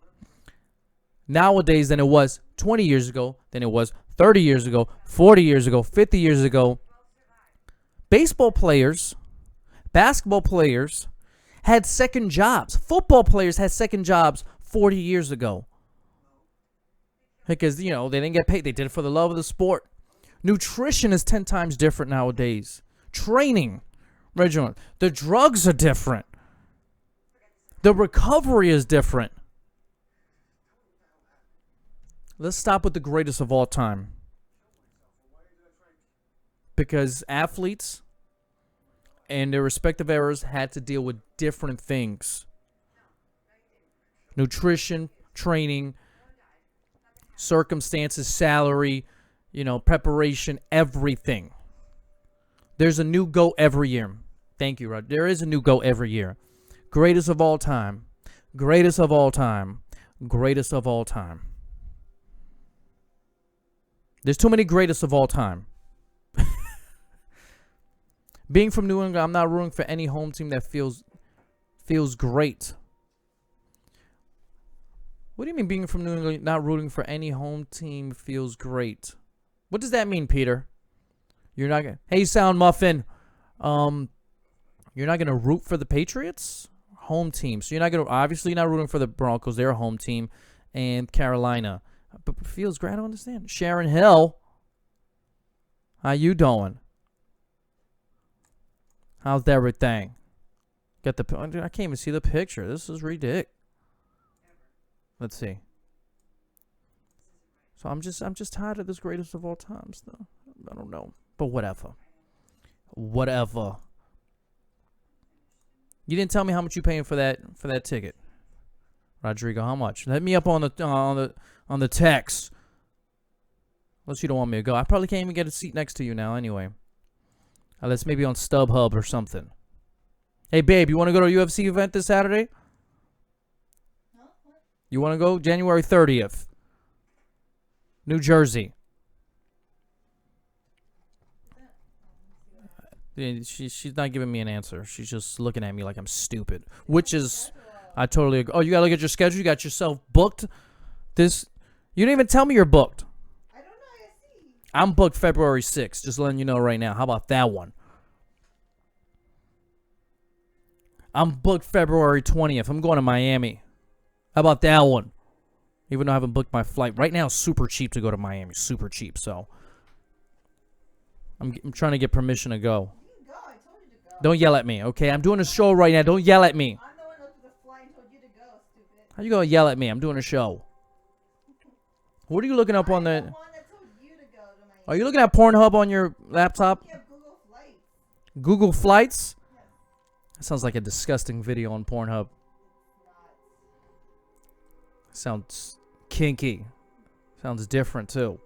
nowadays than it was 20 years ago, than it was 30 years ago, 40 years ago, 50 years ago. Baseball players, basketball players had second jobs. Football players had second jobs 40 years ago. Because, they didn't get paid. They did it for the love of the sport. Nutrition is 10 times different nowadays. Training, Reginald. The drugs are different. The recovery is different. Let's stop with the greatest of all time. Because athletes and their respective eras had to deal with different things. Nutrition, training, circumstances, salary, preparation, everything. There's a new GOAT every year. Thank you, Rod. There is a new GOAT every year. Greatest of all time. Greatest of all time. Greatest of all time. There's too many greatest of all time. Being from New England, I'm not rooting for any home team that feels great. What do you mean being from New England, not rooting for any home team feels great? What does that mean, Peter? You're not gonna... Hey, Sound Muffin. You're not gonna root for the Patriots? Home team. So you're not gonna... Obviously, you're not rooting for the Broncos. They're a home team. And Carolina. But feels great, I don't understand. Sharon Hill. How you doing? How's everything? Get the... I can't even see the picture. This is ridiculous. Let's see. So I'm just tired of this greatest of all times, though. I don't know. But whatever. Whatever. You didn't tell me how much you paying for that ticket. Rodrigo, how much? Let me up on the text. Unless you don't want me to go. I probably can't even get a seat next to you now anyway. Unless maybe on StubHub or something. Hey babe, you want to go to a UFC event this Saturday? Huh? What? You want to go? January 30th. New Jersey. Yeah, she's not giving me an answer. She's just looking at me like I'm stupid. Which is... I totally agree. Oh, you got to look at your schedule? You got yourself booked? You didn't even tell me you're booked. I don't know. I see. I'm booked February 6th. Just letting you know right now. How about that one? I'm booked February 20th. I'm going to Miami. How about that one? Even though I haven't booked my flight. Right now, it's super cheap to go to Miami. Super cheap, so... I'm trying to get permission to go. You can go. I told you to go. Don't yell at me, okay? I'm doing a show right now. Don't yell at me. I'm the one that looked at the flight and told you to go, stupid. How you gonna yell at me? I'm doing a show. What are you looking up on I'm the... the one that told you to go to Miami. Are you looking at Pornhub on your laptop? You have Google Flights. Google Flights? Yes. That sounds like a disgusting video on Pornhub. It's Sounds kinky. Sounds different, too.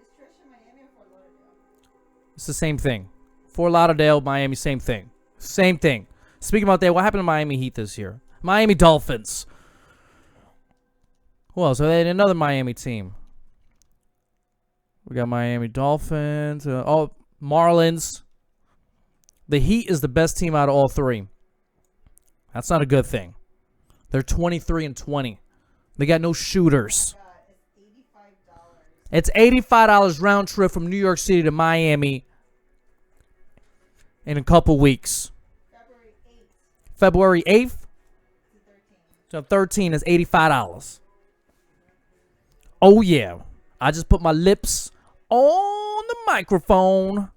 Is Trish in Miami or Fort Lauderdale? It's the same thing. Fort Lauderdale, Miami, same thing. Same thing. Speaking about that, what happened to Miami Heat this year? Miami Dolphins. Well, so they had another Miami team. We got Miami Dolphins. Marlins. The Heat is the best team out of all three. That's not a good thing. They're 23-20. They got no shooters. God, it's $85. It's $85 round trip from New York City to Miami in a couple weeks. February 8th February 8th to 13th. to 13 is $85. Oh, yeah. I just put my lips on the microphone.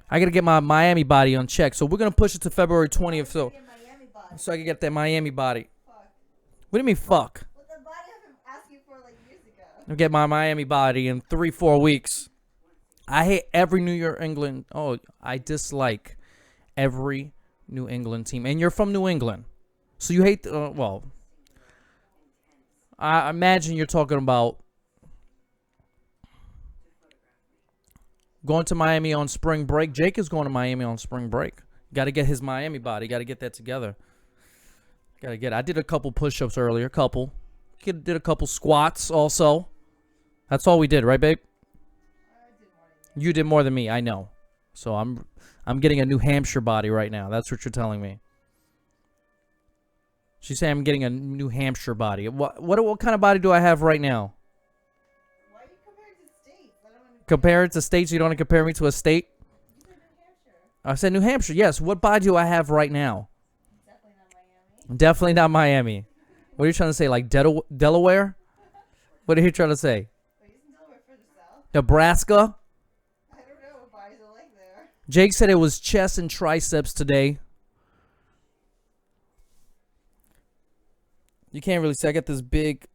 I got to get my Miami body on check. So we're going to push it to February 20th so Get Miami body. I can get that Miami body. Fuck. What do you mean, fuck? What the body I've been asking for like years ago. I'll get my Miami body in 3-4 weeks. I hate every New England. Oh, I dislike every New England team. And you're from New England. So you hate, well, I imagine you're talking about going to Miami on spring break. Jake is going to Miami on spring break. Got to get his Miami body. Got to get that together. Got to get it. I did a couple push-ups earlier. Couple. Kid did a couple squats also. That's all we did, right, babe? I did more than You did more than me. I know. So I'm getting a New Hampshire body right now. That's what you're telling me. She's saying I'm getting a New Hampshire body. What kind of body do I have right now? you. Why are you comparing to states? I don't understand. Compare it to states. You don't want to compare me to a state? You said New Hampshire. I said New Hampshire. Yes. What body do I have right now? Definitely not Miami. Definitely not Miami. What are you trying to say? Like Delaware? What are you trying to say? Wait, isn't Delaware further south? Nebraska? I don't know what bodies are like there. Jake said it was chest and triceps today. You can't really say. I got this big...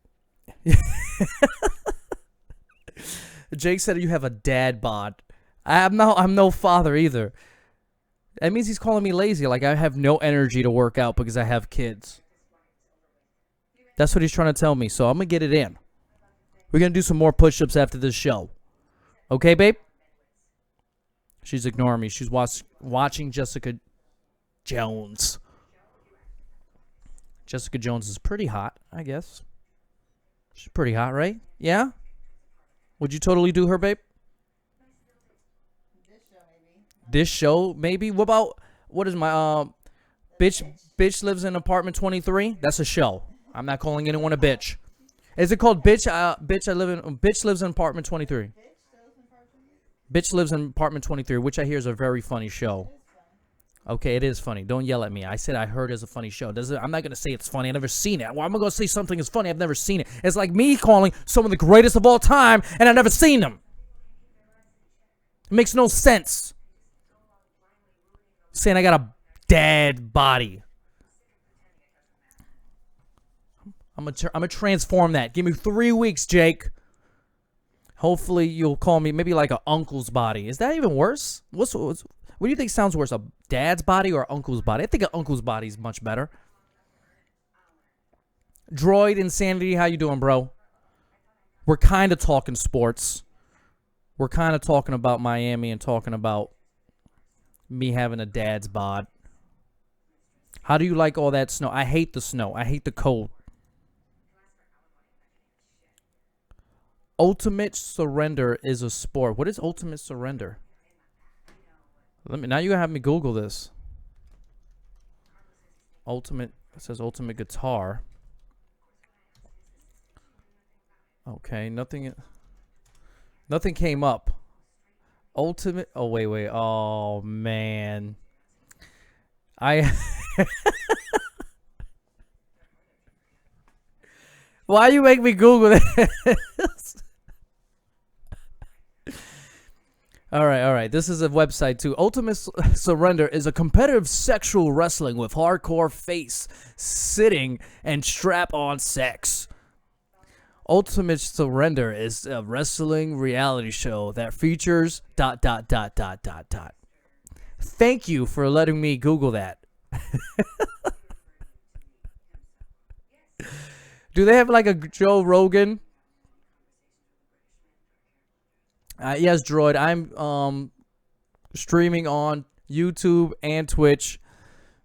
Jake said you have a dad bod. I'm no father either. That means he's calling me lazy. Like I have no energy to work out because I have kids. You That's what he's trying to tell me. So I'm going to get it in. We're going to do some more push-ups after this show. Okay, babe? She's ignoring me. She's watching Jessica Jones. Jessica Jones is pretty hot, I guess. She's pretty hot, right? Yeah? Would you totally do her, babe? This show, maybe? What is my, Bitch Lives in Apartment 23? That's a show. I'm not calling anyone a bitch. Is it called Bitch Lives in Apartment 23? Bitch Lives in Apartment 23, which I hear is a very funny show. Okay, it is funny. Don't yell at me. I said I heard it's a funny show. I'm not going to say it's funny. I've never seen it. Well, I'm going to say something is funny. I've never seen it. It's like me calling someone the greatest of all time, and I've never seen them. It makes no sense. Saying I got a dad body. I'm gonna transform that. Give me 3 weeks, Jake. Hopefully you'll call me maybe like an uncle's body. Is that even worse? What do you think sounds worse, a dad's body or uncle's body? I think an uncle's body is much better. Droid Insanity, how you doing, bro? We're kind of talking sports. We're kind of talking about Miami and talking about me having a dad's bod. How do you like all that snow? I hate the snow. I hate the cold. Ultimate Surrender is a sport. What is Ultimate Surrender? Now you have me Google this. It says Ultimate Guitar. Okay, nothing came up. Ultimate. Oh wait. Oh man. Why you make me Google this? All right. This is a website too. Ultimate Surrender is a competitive sexual wrestling with hardcore face sitting and strap-on sex. Ultimate Surrender is a wrestling reality show that features ... Thank you for letting me Google that. Do they have like a Joe Rogan? Yes, Droid. I'm streaming on YouTube and Twitch.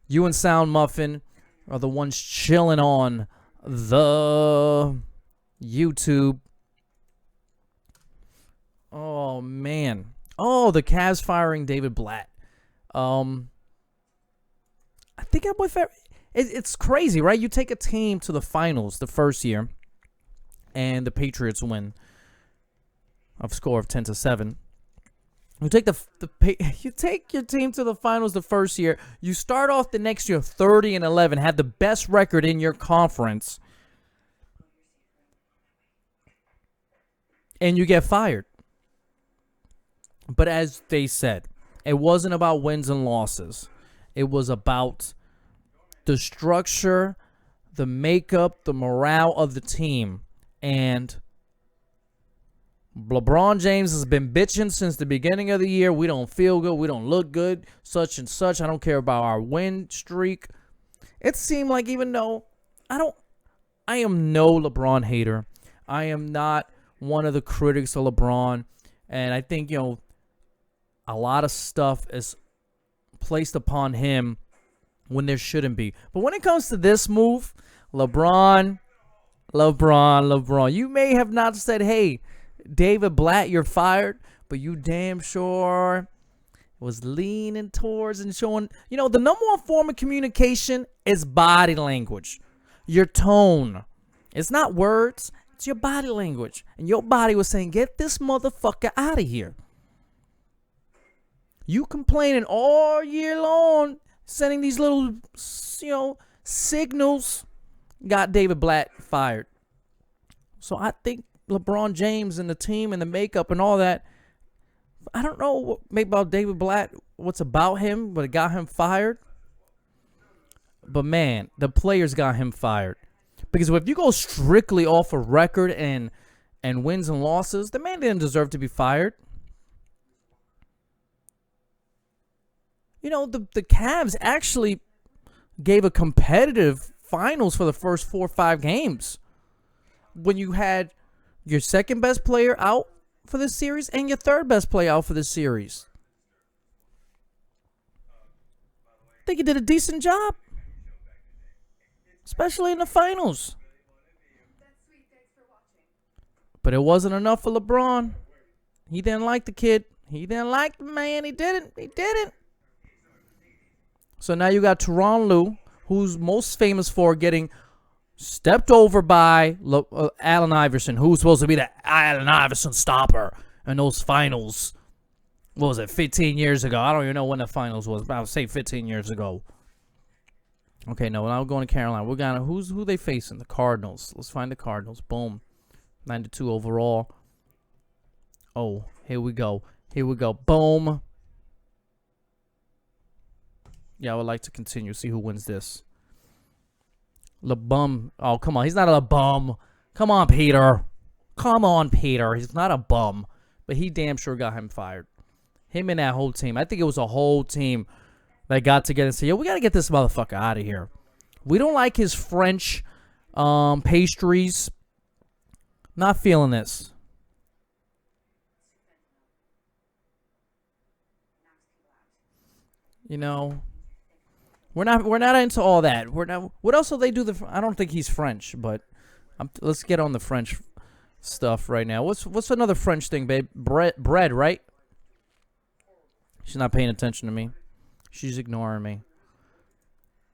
You and Sound Muffin are the ones chilling on the YouTube. Oh man. Oh, the Cavs firing David Blatt. I think it's crazy, right? You take a team to the finals the first year, and the Patriots win a score of 10-7. You take you take your team to the finals the first year. You start off the next year 30-11, have the best record in your conference, and you get fired. But as they said, it wasn't about wins and losses. It was about the structure, the makeup, the morale of the team. And LeBron James has been bitching since the beginning of the year. We don't feel good. We don't look good. Such and such. I don't care about our win streak. It seemed like even though I am no LeBron hater. I am not one of the critics of LeBron. And I think, a lot of stuff is placed upon him when there shouldn't be. But when it comes to this move, LeBron, you may have not said, hey, David Blatt, you're fired, but you damn sure was leaning towards and showing, the number one form of communication is body language. Your tone. It's not words, it's your body language. And your body was saying, get this motherfucker out of here. You complaining all year long, sending these little, signals, got David Blatt fired. So I think LeBron James and the team and the makeup and all that, I don't know maybe about David Blatt, what's about him, but it got him fired. But man, the players got him fired. Because if you go strictly off a record and wins and losses, the man didn't deserve to be fired. The Cavs actually gave a competitive finals for the first 4 or 5 games. When you had your second best player out for this series and your third best player out for this series. I think he did a decent job. Especially in the finals. But it wasn't enough for LeBron. He didn't like the kid. He didn't like the man. He didn't. So now you got Tyronn Lue, who's most famous for getting stepped over by Allen Iverson, who's supposed to be the Allen Iverson stopper in those finals. What was it, 15 years ago? I don't even know when the finals was, but I would say 15 years ago. Okay, no, now we're going to Carolina. We're gonna who they facing? The Cardinals. Let's find the Cardinals. Boom. 92 overall. Oh, here we go. Boom. Yeah, I would like to continue. See who wins this. LeBum. Oh, come on. He's not a bum. Come on, Peter. He's not a bum. But he damn sure got him fired. Him and that whole team. I think it was a whole team that got together and said, yo, we got to get this motherfucker out of here. We don't like his French pastries. Not feeling this. You know, we're not into all that. We're not. What else do they do? I don't think he's French, but let's get on the French stuff right now. What's another French thing, babe? Bread, right? She's not paying attention to me. She's ignoring me.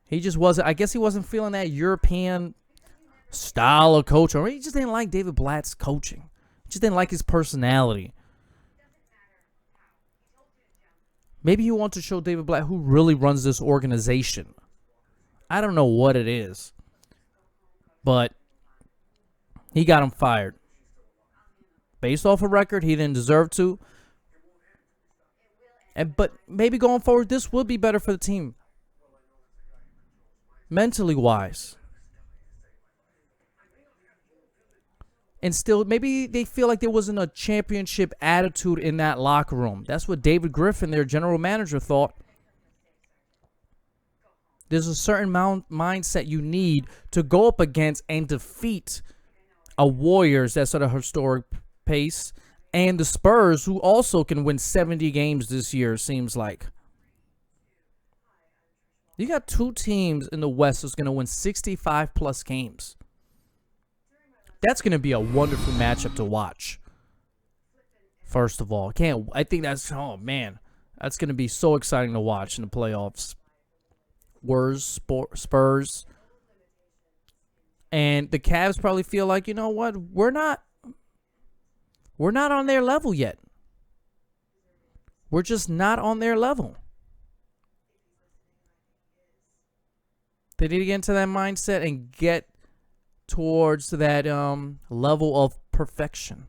He just wasn't. I guess he wasn't feeling that European style of coaching. Or he just didn't like David Blatt's coaching. He just didn't like his personality. Maybe he wants to show David Blatt who really runs this organization. I don't know what it is. But he got him fired. Based off a record, he didn't deserve to. But maybe going forward, this would be better for the team. Mentally wise. And still, maybe they feel like there wasn't a championship attitude in that locker room. That's what David Griffin, their general manager, thought. There's a certain mindset you need to go up against and defeat a Warriors that's at a historic pace, and the Spurs, who also can win 70 games this year, seems like. You got two teams in the West that's going to win 65-plus games. That's going to be a wonderful matchup to watch. First of all, I think that's, oh man, that's going to be so exciting to watch in the playoffs. Spurs. And the Cavs probably feel like, you know what, we're not on their level yet. We're just not on their level. They need to get into that mindset and get towards that level of perfection.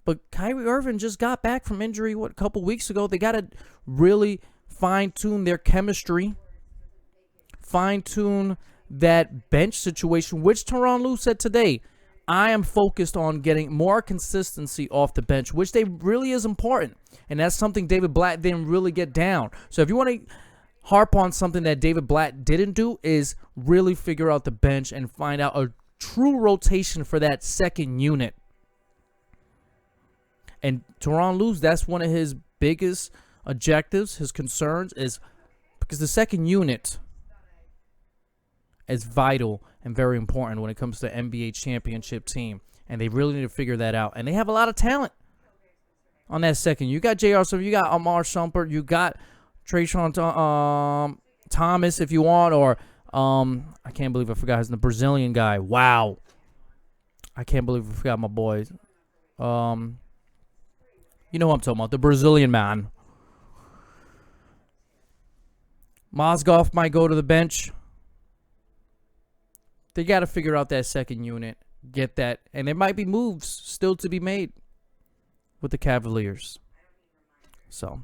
But Kyrie Irving just got back from injury, a couple weeks ago. They got to really fine-tune their chemistry, fine-tune that bench situation, which Tyronn Lue said today, I am focused on getting more consistency off the bench, which really is important. And that's something David Blatt didn't really get down. So if you want to harp on something that David Blatt didn't do, is really figure out the bench and find out a true rotation for that second unit. And Tyronn Lue, that's one of his biggest objectives, his concerns, is because the second unit is vital and very important when it comes to NBA championship team. And they really need to figure that out. And they have a lot of talent on that second. You got J.R. Smith, you got Amar Shumpert, you got Trayshawn Thomas if you want, or I can't believe I forgot his name, the Brazilian guy. Wow. I can't believe I forgot my boy. You know who I'm talking about, the Brazilian man. Mozgov might go to the bench. They got to figure out that second unit, get that, and there might be moves still to be made with the Cavaliers. So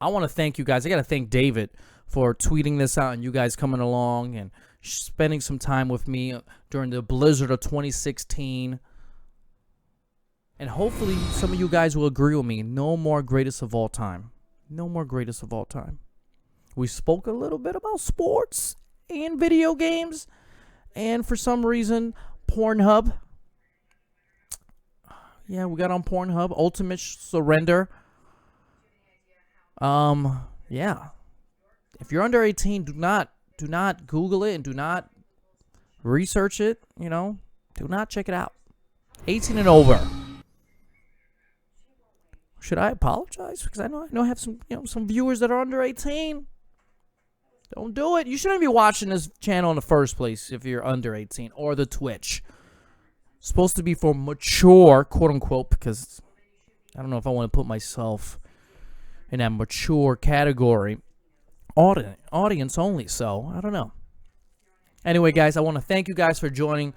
I want to thank you guys. I got to thank David for tweeting this out and you guys coming along and spending some time with me during the blizzard of 2016. And hopefully some of you guys will agree with me. No more greatest of all time. No more greatest of all time. We spoke a little bit about sports and video games. And for some reason, Pornhub. Yeah, we got on Pornhub. Ultimate Surrender. Yeah. If you're under 18, do not Google it and do not research it. You know, do not check it out. 18 and over. Should I apologize? Because I know I have some viewers that are under 18. Don't do it. You shouldn't be watching this channel in the first place if you're under 18, or the Twitch. It's supposed to be for mature, quote unquote, because I don't know if I want to put myself in that mature category. Audience only, so I don't know. Anyway, guys, I want to thank you guys for joining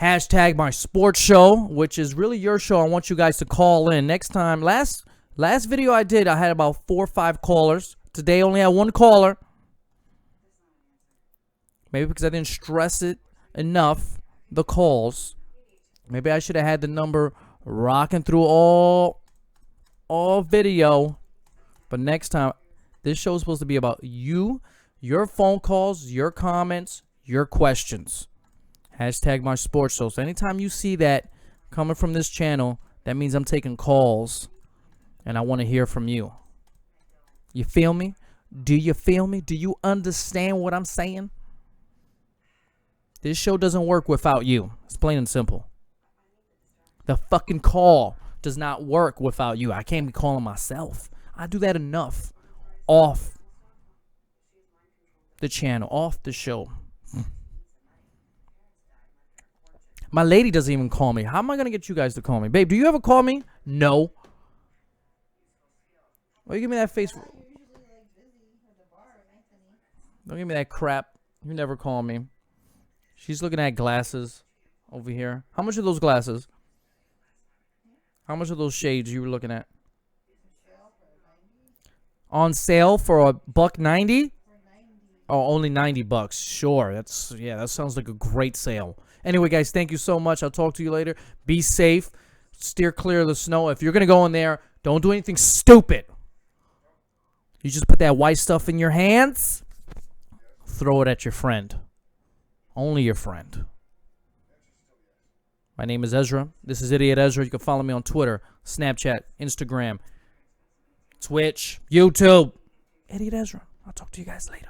hashtag my sports show, which is really your show. I want you guys to call in next time. Last video I did, I had about 4 or 5 callers. Today, I only had 1 caller. Maybe because I didn't stress it enough, the calls. Maybe I should have had the number rocking through all video. But next time, this show is supposed to be about you, your phone calls, your comments, your questions. Hashtag my sports show. So anytime you see that coming from this channel, that means I'm taking calls. And I want to hear from you. You feel me? Do you feel me? Do you understand what I'm saying? This show doesn't work without you. It's plain and simple. The fucking call does not work without you. I can't be calling myself. I do that enough off the channel, off the show. My lady doesn't even call me. How am I going to get you guys to call me? Babe, do you ever call me? No. Why you give me that face? Don't give me that crap. You never call me. She's looking at glasses over here. How much are those glasses? How much are those shades you were looking at? On sale for $1.90? Oh, only $90. Sure. That sounds like a great sale. Anyway, guys, thank you so much. I'll talk to you later. Be safe. Steer clear of the snow. If you're going to go in there, don't do anything stupid. You just put that white stuff in your hands. Throw it at your friend. Only your friend. My name is Ezra. This is Idiot Ezra. You can follow me on Twitter, Snapchat, Instagram, Twitch, YouTube. Idiot Ezra. I'll talk to you guys later.